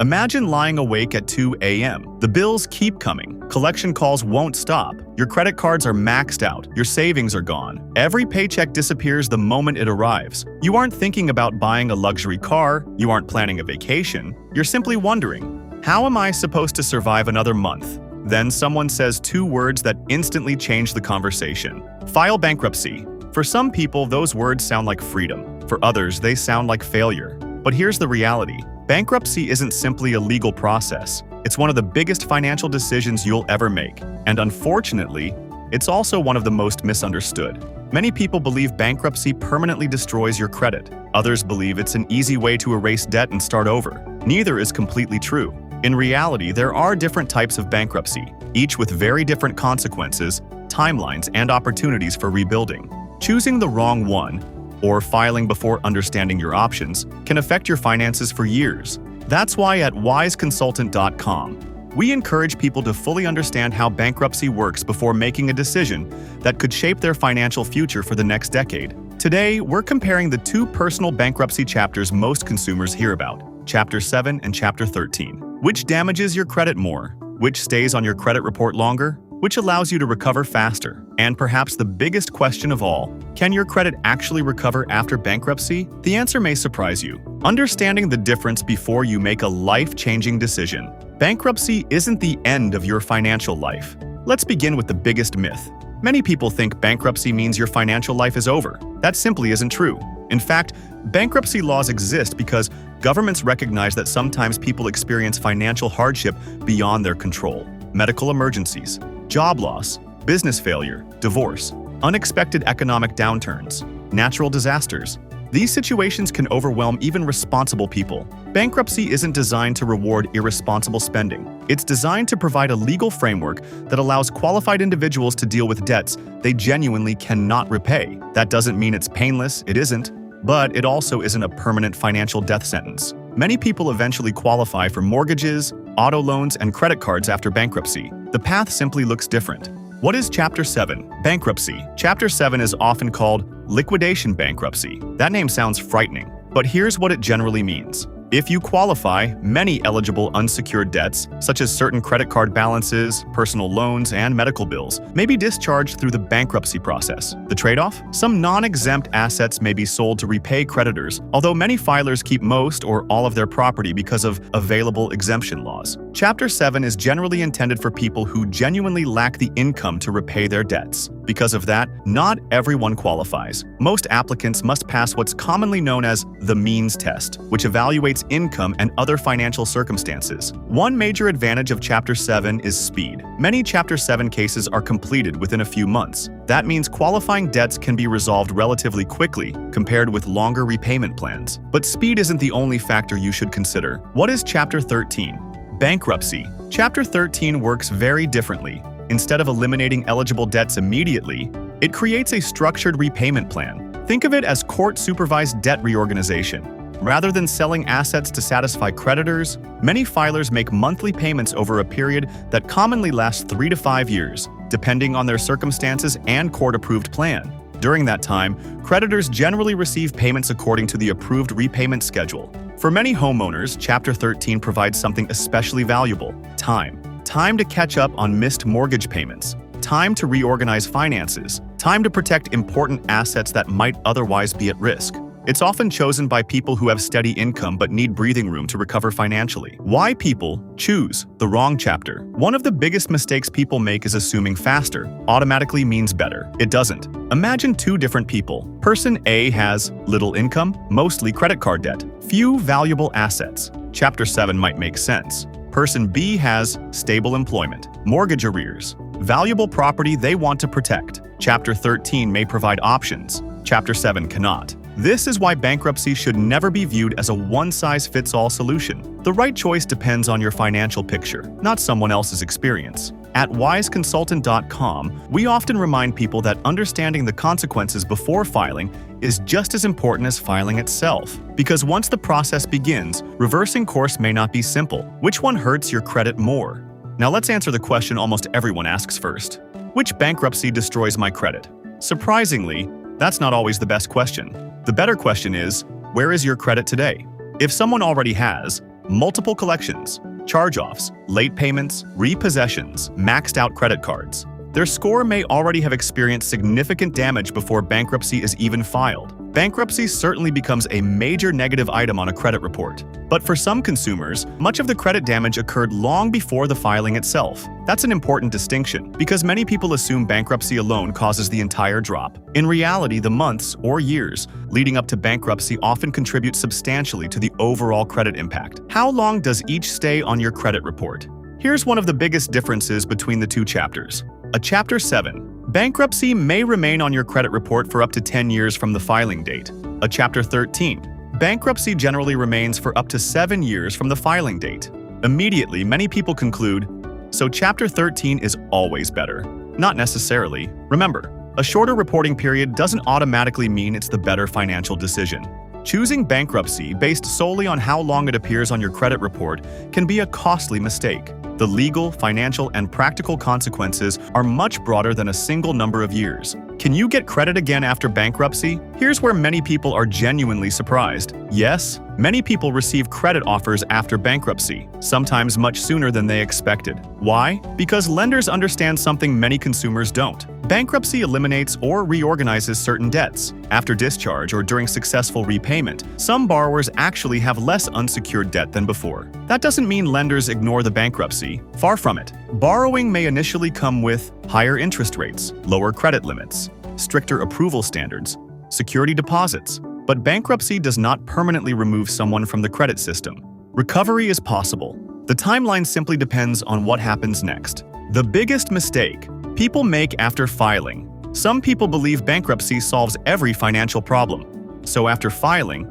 Imagine lying awake at 2 a.m. The bills keep coming. Collection calls won't stop. Your credit cards are maxed out. Your savings are gone. Every paycheck disappears the moment it arrives. You aren't thinking about buying a luxury car. You aren't planning a vacation. You're simply wondering, how am I supposed to survive another month? Then someone says two words that instantly change the conversation. File bankruptcy. For some people, those words sound like freedom. For others, they sound like failure. But here's the reality. Bankruptcy isn't simply a legal process. It's one of the biggest financial decisions you'll ever make. And unfortunately, it's also one of the most misunderstood. Many people believe bankruptcy permanently destroys your credit. Others believe it's an easy way to erase debt and start over. Neither is completely true. In reality, there are different types of bankruptcy, each with very different consequences, timelines, and opportunities for rebuilding. Choosing the wrong one, or filing before understanding your options, can affect your finances for years. That's why at 𝐲𝑒consultant.com, we encourage people to fully understand how bankruptcy works before making a decision that could shape their financial future for the next decade. Today, we're comparing the two personal bankruptcy chapters most consumers hear about, Chapter 7 and Chapter 13. Which damages your credit more? Which stays on your credit report longer? Which allows you to recover faster? And perhaps the biggest question of all, can your credit actually recover after bankruptcy? The answer may surprise you. Understanding the difference before you make a life-changing decision. Bankruptcy isn't the end of your financial life. Let's begin with the biggest myth. Many people think bankruptcy means your financial life is over. That simply isn't true. In fact, bankruptcy laws exist because governments recognize that sometimes people experience financial hardship beyond their control. Medical emergencies, job loss, business failure, divorce, unexpected economic downturns, natural disasters. These situations can overwhelm even responsible people. Bankruptcy isn't designed to reward irresponsible spending. It's designed to provide a legal framework that allows qualified individuals to deal with debts they genuinely cannot repay. That doesn't mean it's painless, it isn't, but it also isn't a permanent financial death sentence. Many people eventually qualify for mortgages, auto loans, and credit cards after bankruptcy. The path simply looks different. What is Chapter 7? Bankruptcy. Chapter 7 is often called liquidation bankruptcy. That name sounds frightening, but here's what it generally means. If you qualify, many eligible unsecured debts, such as certain credit card balances, personal loans, and medical bills, may be discharged through the bankruptcy process. The trade-off? Some non-exempt assets may be sold to repay creditors, although many filers keep most or all of their property because of available exemption laws. Chapter 7 is generally intended for people who genuinely lack the income to repay their debts. Because of that, not everyone qualifies. Most applicants must pass what's commonly known as the means test, which evaluates income and other financial circumstances. One major advantage of Chapter 7 is speed. Many Chapter 7 cases are completed within a few months. That means qualifying debts can be resolved relatively quickly compared with longer repayment plans. But speed isn't the only factor you should consider. What is Chapter 13? Bankruptcy. Chapter 13 works very differently. Instead of eliminating eligible debts immediately, it creates a structured repayment plan. Think of it as court-supervised debt reorganization. Rather than selling assets to satisfy creditors, many filers make monthly payments over a period that commonly lasts 3 to 5 years, depending on their circumstances and court-approved plan. During that time, creditors generally receive payments according to the approved repayment schedule. For many homeowners, Chapter 13 provides something especially valuable: time. Time to catch up on missed mortgage payments, time to reorganize finances, time to protect important assets that might otherwise be at risk. It's often chosen by people who have steady income but need breathing room to recover financially. Why people choose the wrong chapter? One of the biggest mistakes people make is assuming faster automatically means better. It doesn't. Imagine two different people. Person A has little income, mostly credit card debt, few valuable assets. Chapter 7 might make sense. Person B has stable employment, mortgage arrears, valuable property they want to protect. Chapter 13 may provide options. Chapter 7 cannot. This is why bankruptcy should never be viewed as a one-size-fits-all solution. The right choice depends on your financial picture, not someone else's experience. At 𝐲𝑒consultant.com, we often remind people that understanding the consequences before filing is just as important as filing itself. Because once the process begins, reversing course may not be simple. Which one hurts your credit more? Now let's answer the question almost everyone asks first. Which bankruptcy destroys my credit? Surprisingly, that's not always the best question. The better question is, where is your credit today? If someone already has, multiple collections, charge-offs, late payments, repossessions, maxed out credit cards. Their score may already have experienced significant damage before bankruptcy is even filed. Bankruptcy certainly becomes a major negative item on a credit report. But for some consumers, much of the credit damage occurred long before the filing itself. That's an important distinction, because many people assume bankruptcy alone causes the entire drop. In reality, the months or years leading up to bankruptcy often contribute substantially to the overall credit impact. How long does each stay on your credit report? Here's one of the biggest differences between the two chapters. A Chapter 7. Bankruptcy may remain on your credit report for up to 10 years from the filing date. A Chapter 13. Bankruptcy generally remains for up to 7 years from the filing date. Immediately, many people conclude, so Chapter 13 is always better. Not necessarily. Remember, a shorter reporting period doesn't automatically mean it's the better financial decision. Choosing bankruptcy based solely on how long it appears on your credit report can be a costly mistake. The legal, financial, and practical consequences are much broader than a single number of years. Can you get credit again after bankruptcy? Here's where many people are genuinely surprised. Yes, many people receive credit offers after bankruptcy, sometimes much sooner than they expected. Why? Because lenders understand something many consumers don't. Bankruptcy eliminates or reorganizes certain debts. After discharge or during successful repayment, some borrowers actually have less unsecured debt than before. That doesn't mean lenders ignore the bankruptcy. Far from it. Borrowing may initially come with higher interest rates, lower credit limits, stricter approval standards, security deposits. But bankruptcy does not permanently remove someone from the credit system. Recovery is possible. The timeline simply depends on what happens next. The biggest mistake people make after filing. Some people believe bankruptcy solves every financial problem. So after filing,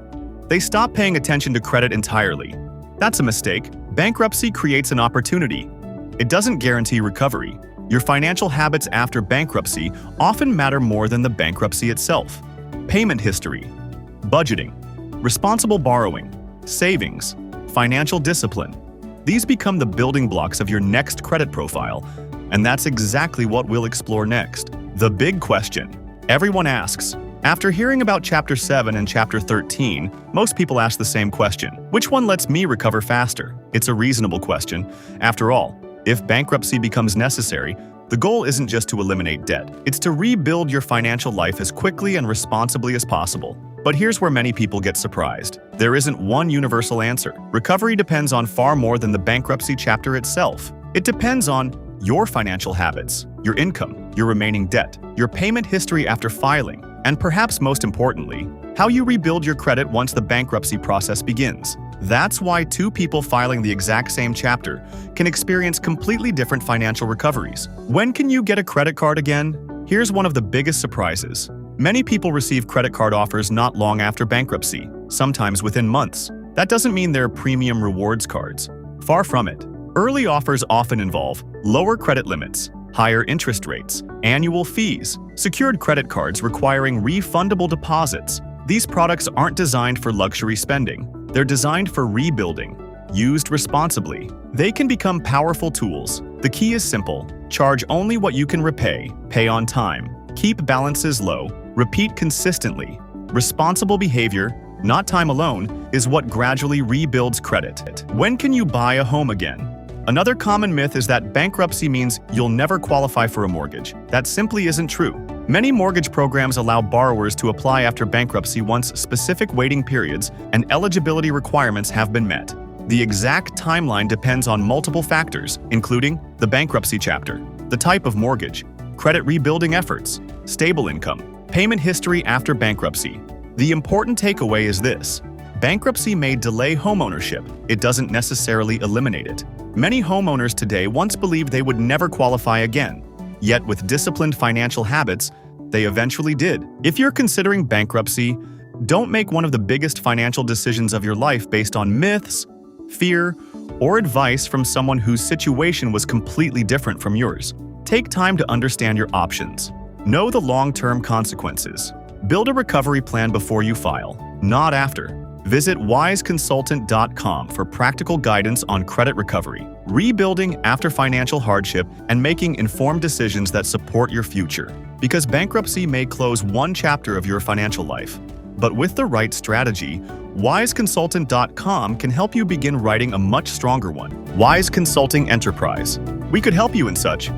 they stop paying attention to credit entirely. That's a mistake. Bankruptcy creates an opportunity. It doesn't guarantee recovery. Your financial habits after bankruptcy often matter more than the bankruptcy itself. Payment history, budgeting, responsible borrowing, savings, financial discipline. These become the building blocks of your next credit profile, and that's exactly what we'll explore next. The big question everyone asks. After hearing about Chapter 7 and Chapter 13, most people ask the same question. Which one lets me recover faster? It's a reasonable question. After all, if bankruptcy becomes necessary, the goal isn't just to eliminate debt. It's to rebuild your financial life as quickly and responsibly as possible. But here's where many people get surprised. There isn't one universal answer. Recovery depends on far more than the bankruptcy chapter itself. It depends on your financial habits, your income, your remaining debt, your payment history after filing, and perhaps most importantly, how you rebuild your credit once the bankruptcy process begins. That's why two people filing the exact same chapter can experience completely different financial recoveries. When can you get a credit card again? Here's one of the biggest surprises. Many people receive credit card offers not long after bankruptcy, sometimes within months. That doesn't mean they're premium rewards cards. Far from it. Early offers often involve lower credit limits, higher interest rates, annual fees, secured credit cards requiring refundable deposits. These products aren't designed for luxury spending. They're designed for rebuilding. Used responsibly, they can become powerful tools. The key is simple. Charge only what you can repay, pay on time, keep balances low, repeat consistently. Responsible behavior, not time alone, is what gradually rebuilds credit. When can you buy a home again? Another common myth is that bankruptcy means you'll never qualify for a mortgage. That simply isn't true. Many mortgage programs allow borrowers to apply after bankruptcy once specific waiting periods and eligibility requirements have been met. The exact timeline depends on multiple factors, including the bankruptcy chapter, the type of mortgage, credit rebuilding efforts, stable income, payment history after bankruptcy. The important takeaway is this: bankruptcy may delay homeownership. It doesn't necessarily eliminate it. Many homeowners today once believed they would never qualify again. Yet with disciplined financial habits, they eventually did. If you're considering bankruptcy, don't make one of the biggest financial decisions of your life based on myths, fear, or advice from someone whose situation was completely different from yours. Take time to understand your options. Know the long-term consequences. Build a recovery plan before you file, not after. Visit 𝐤𝐻consultant.com for practical guidance on credit recovery, rebuilding after financial hardship, and making informed decisions that support your future. Because bankruptcy may close one chapter of your financial life, But with the right strategy, 𝐲𝑒consultant.com can help you begin writing a much stronger one. Wise Consulting Enterprise. We could help you in such.